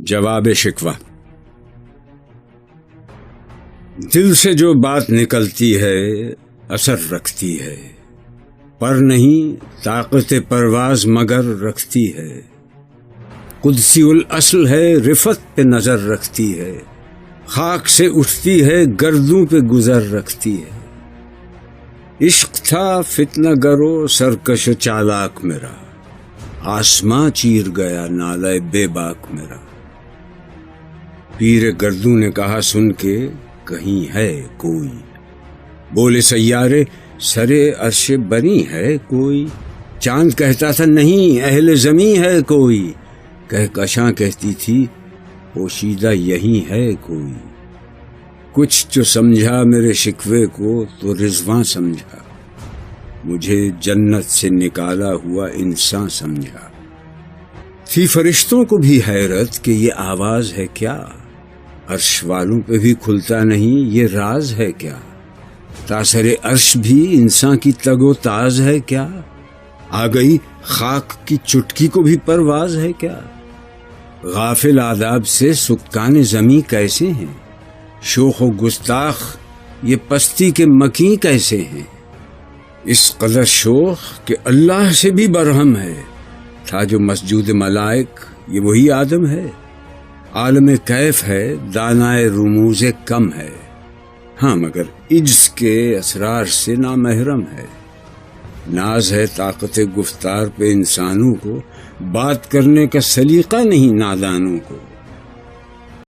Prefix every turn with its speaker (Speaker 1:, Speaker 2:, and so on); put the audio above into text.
Speaker 1: جواب شکوہ۔ دل سے جو بات نکلتی ہے اثر رکھتی ہے، پر نہیں طاقت پرواز مگر رکھتی ہے۔ قدسی الاصل ہے، رفت پہ نظر رکھتی ہے، خاک سے اٹھتی ہے گردوں پہ گزر رکھتی ہے۔ عشق تھا فتنہ گرو سرکش چالاک میرا، آسماں چیر گیا نالہ بے باک میرا۔ پیر گردوں نے کہا سن کے کہیں ہے کوئی، بولے سیارے سرے عرش بنی ہے کوئی۔ چاند کہتا تھا نہیں اہل زمیں ہے کوئی، کہکشاں کہتی تھی پوشیدہ یہی ہے کوئی۔ کچھ جو سمجھا میرے شکوے کو تو رضواں سمجھا، مجھے جنت سے نکالا ہوا انسان سمجھا۔ تھی فرشتوں کو بھی حیرت کہ یہ آواز ہے کیا، عرش والوں پہ بھی کھلتا نہیں یہ راز ہے کیا۔ تاثر عرش بھی انسان کی تگ و تاز ہے کیا، آ گئی خاک کی چٹکی کو بھی پرواز ہے کیا۔ غافل آداب سے سکان زمیں کیسے ہیں، شوخ و گستاخ یہ پستی کے مکیں کیسے ہیں۔ اس قدر شوخ کہ اللہ سے بھی برہم ہے، تھا جو مسجود ملائک یہ وہی آدم ہے۔ عالم کیف ہے دانائے رموز کم ہے، ہاں مگر عجز کے اسرار سے نامحرم ہے۔ ناز ہے طاقت گفتار پہ انسانوں کو، بات کرنے کا سلیقہ نہیں نادانوں کو۔